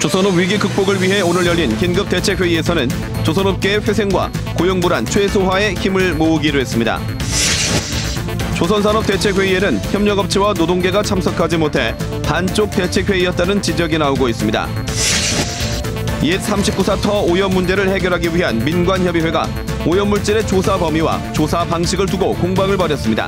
조선업 위기 극복을 위해 오늘 열린 긴급대책회의에서는 조선업계의 회생과 고용불안 최소화에 힘을 모으기로 했습니다. 조선산업대책회의에는 협력업체와 노동계가 참석하지 못해 반쪽 대책회의였다는 지적이 나오고 있습니다. 옛 39사 터 오염 문제를 해결하기 위한 민관협의회가 오염물질의 조사 범위와 조사 방식을 두고 공방을 벌였습니다.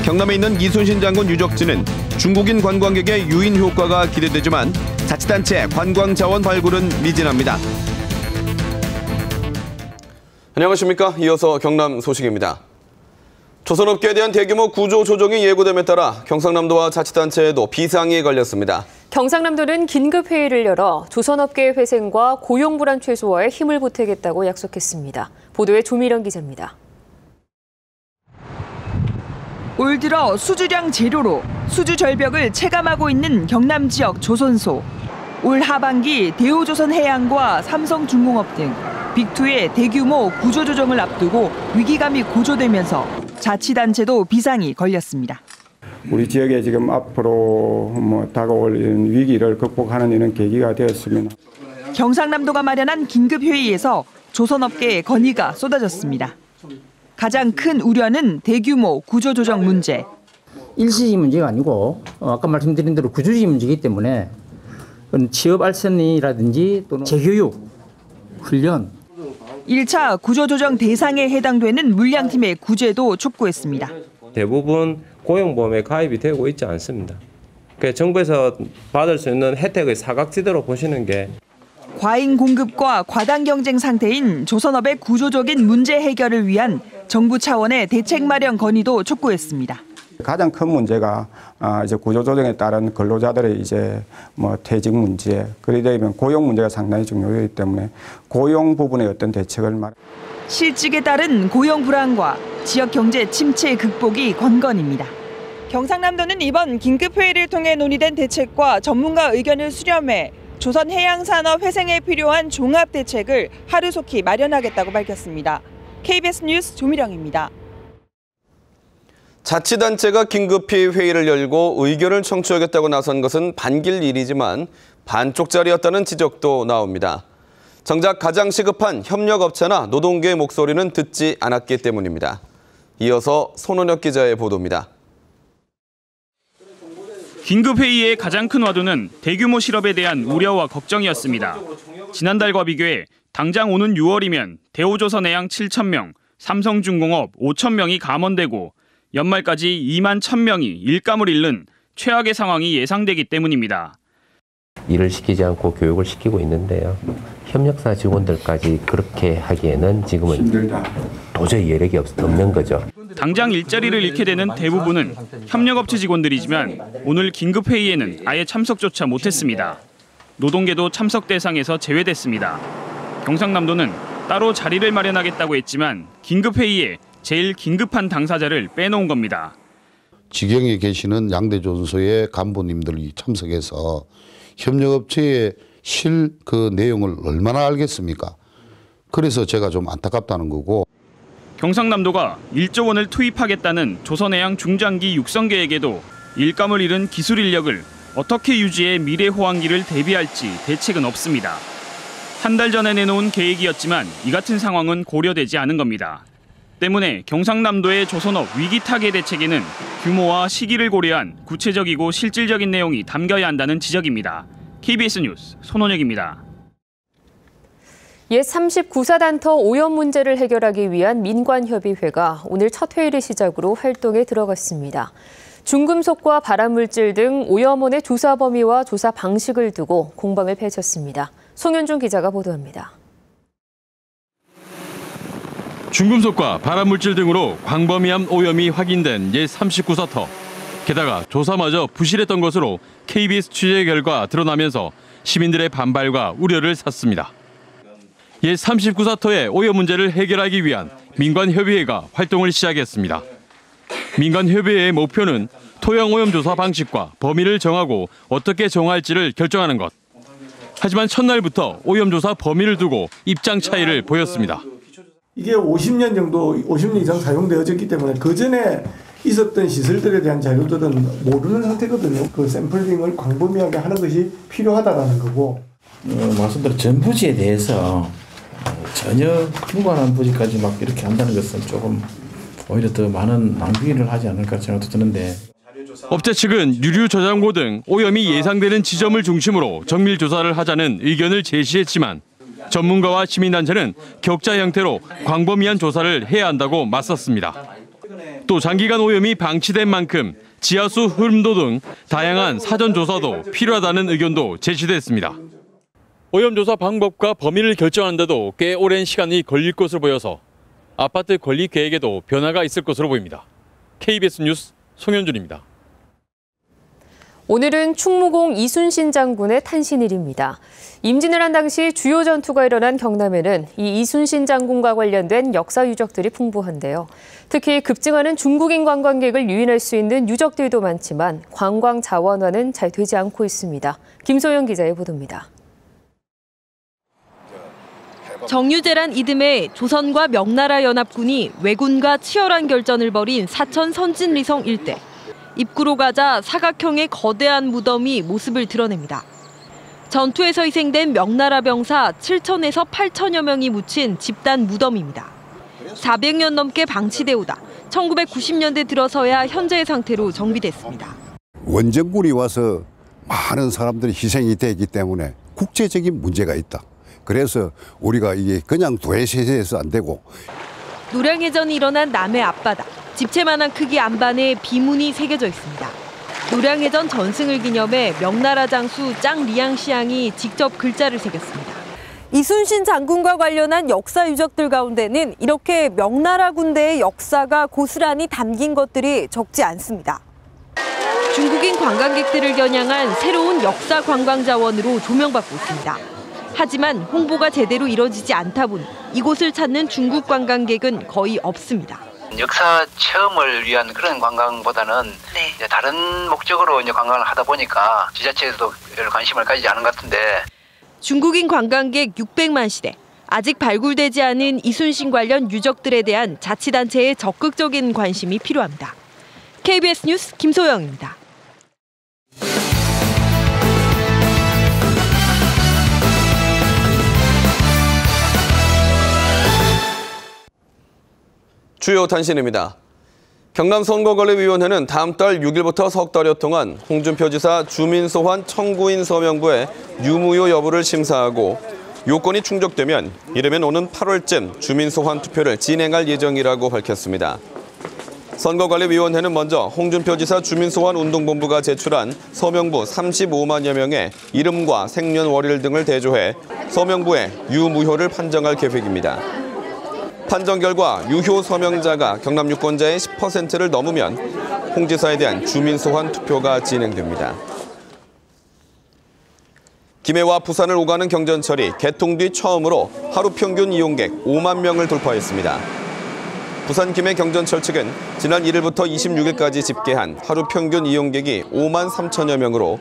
경남에 있는 이순신 장군 유적지는 중국인 관광객의 유인 효과가 기대되지만 자치단체 관광자원 발굴은 미진합니다. 안녕하십니까? 이어서 경남 소식입니다. 조선업계에 대한 대규모 구조조정이 예고됨에 따라 경상남도와 자치단체에도 비상이 걸렸습니다. 경상남도는 긴급회의를 열어 조선업계의 회생과 고용불안 최소화에 힘을 보태겠다고 약속했습니다. 보도에 조미령 기자입니다. 올 들어 수주량 제로로 수주 절벽을 체감하고 있는 경남 지역 조선소. 올 하반기 대우조선해양과 삼성중공업 등 빅2의 대규모 구조조정을 앞두고 위기감이 고조되면서 자치단체도 비상이 걸렸습니다. 우리 지역에 지금 앞으로 다가올 이런 위기를 극복하는 이런 계기가 되었으면. 경상남도가 마련한 긴급회의에서 조선업계의 건의가 쏟아졌습니다. 가장 큰 우려는 대규모 구조조정 문제. 일시적인 문제가 아니고 아까 말씀드린 대로 구조적인 문제이기 때문에 취업 알선이라든지 또는 재교육, 훈련. 1차 구조조정 대상에 해당되는 물량팀의 구제도 촉구했습니다. 대부분 고용보험에 가입이 되고 있지 않습니다. 정부에서 받을 수 있는 혜택의 사각지대로 보시는 게. 과잉 공급과 과당 경쟁 상태인 조선업의 구조적인 문제 해결을 위한 정부 차원의 대책 마련 건의도 촉구했습니다. 가장 큰 문제가 이제 구조조정에 따른 근로자들의 이제 퇴직 문제, 그러다 보면 고용 문제가 상당히 중요하기 때문에 고용 부분의 어떤 대책을 실직에 따른 고용 불안과 지역 경제 침체 극복이 관건입니다. 경상남도는 이번 긴급회의를 통해 논의된 대책과 전문가 의견을 수렴해 조선해양산업 회생에 필요한 종합 대책을 하루속히 마련하겠다고 밝혔습니다. KBS 뉴스 조미령입니다. 자치단체가 긴급히 회의를 열고 의견을 청취하겠다고 나선 것은 반길 일이지만 반쪽짜리였다는 지적도 나옵니다. 정작 가장 시급한 협력업체나 노동계의 목소리는 듣지 않았기 때문입니다. 이어서 손원혁 기자의 보도입니다. 긴급회의의 가장 큰 화두는 대규모 실업에 대한 우려와 걱정이었습니다. 지난달과 비교해 당장 오는 6월이면 대우조선해양 7,000명, 삼성중공업 5,000명이 감원되고 연말까지 2만 1,000명이 일감을 잃는 최악의 상황이 예상되기 때문입니다. 일을 시키지 않고 교육을 시키고 있는데요. 협력사 직원들까지 그렇게 하기에는 지금은 도저히 여력이 없는 거죠. 당장 일자리를 잃게 되는 대부분은 협력업체 직원들이지만 오늘 긴급회의에는 아예 참석조차 못했습니다. 노동계도 참석 대상에서 제외됐습니다. 경상남도는 따로 자리를 마련하겠다고 했지만 긴급회의에 제일 긴급한 당사자를 빼놓은 겁니다. 지경에 계시는 양대조선소의 간부님들이 참석해서 협력업체의 그 내용을 얼마나 알겠습니까? 그래서 제가 좀 안타깝다는 거고. 경상남도가 1조 원을 투입하겠다는 조선해양 중장기 육성계획에도 일감을 잃은 기술 인력을 어떻게 유지해 미래 호황기를 대비할지 대책은 없습니다. 한 달 전에 내놓은 계획이었지만 이 같은 상황은 고려되지 않은 겁니다. 때문에 경상남도의 조선업 위기 타개 대책에는 규모와 시기를 고려한 구체적이고 실질적인 내용이 담겨야 한다는 지적입니다. KBS 뉴스 손원혁입니다. 옛 39사 단터 오염 문제를 해결하기 위한 민관협의회가 오늘 첫 회의를 시작으로 활동에 들어갔습니다. 중금속과 발암물질 등 오염원의 조사 범위와 조사 방식을 두고 공방을 펼쳤습니다. 송현준 기자가 보도합니다. 중금속과 발암물질 등으로 광범위한 오염이 확인된 옛 39사 터. 게다가 조사마저 부실했던 것으로 KBS 취재 결과 드러나면서 시민들의 반발과 우려를 샀습니다. 옛 39사 터의 오염 문제를 해결하기 위한 민관협의회가 활동을 시작했습니다. 민관협의회의 목표는 토양 오염 조사 방식과 범위를 정하고 어떻게 정할지를 결정하는 것. 하지만 첫날부터 오염 조사 범위를 두고 입장 차이를 보였습니다. 이게 50년 이상 사용되어졌기 때문에 그 전에 있었던 시설들에 대한 자료들은 모르는 상태거든요. 그 샘플링을 광범위하게 하는 것이 필요하다라는 거고. 말씀대로 전부지에 대해서 전혀 무관한 부지까지 막 이렇게 한다는 것은 조금 오히려 더 많은 낭비를 하지 않을까 생각도 드는데. 업체 측은 유류 저장고 등 오염이 예상되는 지점을 중심으로 정밀 조사를 하자는 의견을 제시했지만 전문가와 시민단체는 격자 형태로 광범위한 조사를 해야 한다고 맞섰습니다. 또 장기간 오염이 방치된 만큼 지하수 흐름도 등 다양한 사전 조사도 필요하다는 의견도 제시됐습니다. 오염 조사 방법과 범위를 결정하는데도 꽤 오랜 시간이 걸릴 것으로 보여서 아파트 건립 계획에도 변화가 있을 것으로 보입니다. KBS 뉴스 송현준입니다. 오늘은 충무공 이순신 장군의 탄신일입니다. 임진을 한 당시 주요 전투가 일어난 경남에는 이 이순신 장군과 관련된 역사 유적들이 풍부한데요. 특히 급증하는 중국인 관광객을 유인할 수 있는 유적들도 많지만 관광 자원화는 잘 되지 않고 있습니다. 김소영 기자의 보도입니다. 정유재란 이듬해 조선과 명나라 연합군이 왜군과 치열한 결전을 벌인 사천 선진리성 일대. 입구로 가자 사각형의 거대한 무덤이 모습을 드러냅니다. 전투에서 희생된 명나라 병사 7천에서 8천여 명이 묻힌 집단 무덤입니다. 400년 넘게 방치돼 오다 1990년대 들어서야 현재의 상태로 정비됐습니다. 원정군이 와서 많은 사람들이 희생이 되기 때문에 국제적인 문제가 있다. 그래서 우리가 이게 그냥 도외시해서 안 되고. 노량해전이 일어난 남해 앞바다. 집채만한 크기 안반에 비문이 새겨져 있습니다. 노량해전 전승을 기념해 명나라 장수 짱 리양시양이 직접 글자를 새겼습니다. 이순신 장군과 관련한 역사 유적들 가운데는 이렇게 명나라 군대의 역사가 고스란히 담긴 것들이 적지 않습니다. 중국인 관광객들을 겨냥한 새로운 역사 관광 자원으로 조명받고 있습니다. 하지만 홍보가 제대로 이뤄지지 않다 보니 이곳을 찾는 중국 관광객은 거의 없습니다. 역사 체험을 위한 그런 관광보다는 이제 다른 목적으로 이제 관광을 하다 보니까 지자체에서도 별 관심을 가지지 않은 것 같은데. 중국인 관광객 600만 시대. 아직 발굴되지 않은 이순신 관련 유적들에 대한 자치단체의 적극적인 관심이 필요합니다. KBS 뉴스 김소영입니다. 주요 단신입니다. 경남선거관리위원회는 다음 달 6일부터 석 달여 동안 홍준표 지사 주민소환 청구인 서명부의 유무효 여부를 심사하고 요건이 충족되면 이르면 오는 8월쯤 주민소환 투표를 진행할 예정이라고 밝혔습니다. 선거관리위원회는 먼저 홍준표 지사 주민소환 운동본부가 제출한 서명부 35만여 명의 이름과 생년월일 등을 대조해 서명부의 유무효를 판정할 계획입니다. 판정 결과 유효 서명자가 경남 유권자의 10%를 넘으면 홍 지사에 대한 주민소환 투표가 진행됩니다. 김해와 부산을 오가는 경전철이 개통 뒤 처음으로 하루 평균 이용객 5만 명을 돌파했습니다. 부산 김해 경전철 측은 지난 1일부터 26일까지 집계한 하루 평균 이용객이 5만 3천여 명으로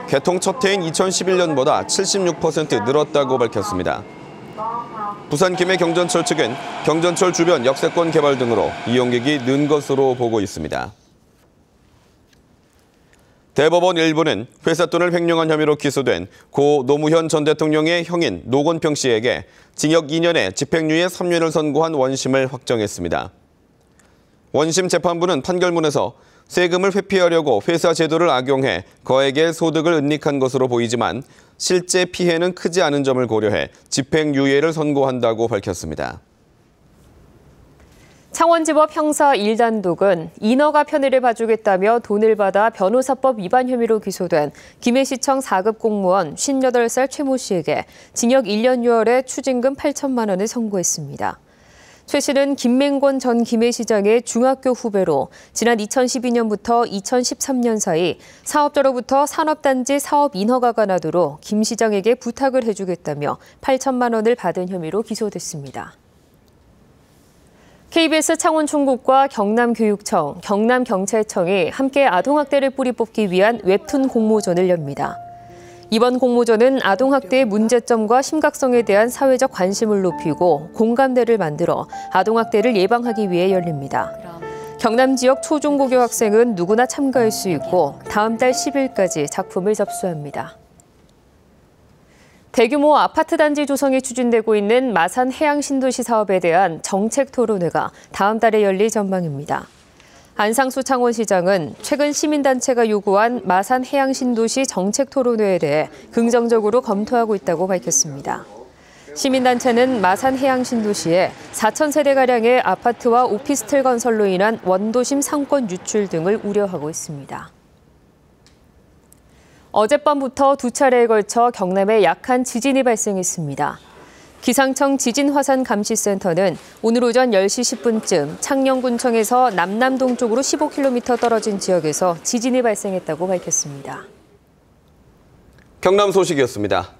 개통 첫 해인 2011년보다 76% 늘었다고 밝혔습니다. 부산 김해 경전철 측은 경전철 주변 역세권 개발 등으로 이용객이 는 것으로 보고 있습니다. 대법원 1부는 회사 돈을 횡령한 혐의로 기소된 고 노무현 전 대통령의 형인 노건평 씨에게 징역 2년에 집행유예 3년을 선고한 원심을 확정했습니다. 원심 재판부는 판결문에서 세금을 회피하려고 회사 제도를 악용해 거액의 소득을 은닉한 것으로 보이지만 실제 피해는 크지 않은 점을 고려해 집행유예를 선고한다고 밝혔습니다. 창원지법 형사 1단독은 인허가 편의를 봐주겠다며 돈을 받아 변호사법 위반 혐의로 기소된 김해시청 4급 공무원 58살 최 모 씨에게 징역 1년 6월에 추징금 8천만 원을 선고했습니다. 최 씨는 김맹권 전 김해시장의 중학교 후배로 지난 2012년부터 2013년 사이 사업자로부터 산업단지 사업 인허가가 나도록 김 시장에게 부탁을 해주겠다며 8천만 원을 받은 혐의로 기소됐습니다. KBS 창원총국과 경남교육청, 경남경찰청이 함께 아동학대를 뿌리 뽑기 위한 웹툰 공모전을 엽니다. 이번 공모전은 아동학대의 문제점과 심각성에 대한 사회적 관심을 높이고 공감대를 만들어 아동학대를 예방하기 위해 열립니다. 경남 지역 초중고교 학생은 누구나 참가할 수 있고 다음 달 10일까지 작품을 접수합니다. 대규모 아파트 단지 조성이 추진되고 있는 마산 해양신도시 사업에 대한 정책 토론회가 다음 달에 열릴 전망입니다. 안상수 창원시장은 최근 시민단체가 요구한 마산 해양신도시 정책 토론회에 대해 긍정적으로 검토하고 있다고 밝혔습니다. 시민단체는 마산 해양신도시에 4,000세대가량의 아파트와 오피스텔 건설로 인한 원도심 상권 유출 등을 우려하고 있습니다. 어젯밤부터 두 차례에 걸쳐 경남에 약한 지진이 발생했습니다. 기상청 지진화산감시센터는 오늘 오전 10시 10분쯤 창녕군청에서 남남동쪽으로 15km 떨어진 지역에서 지진이 발생했다고 밝혔습니다. 경남 소식이었습니다.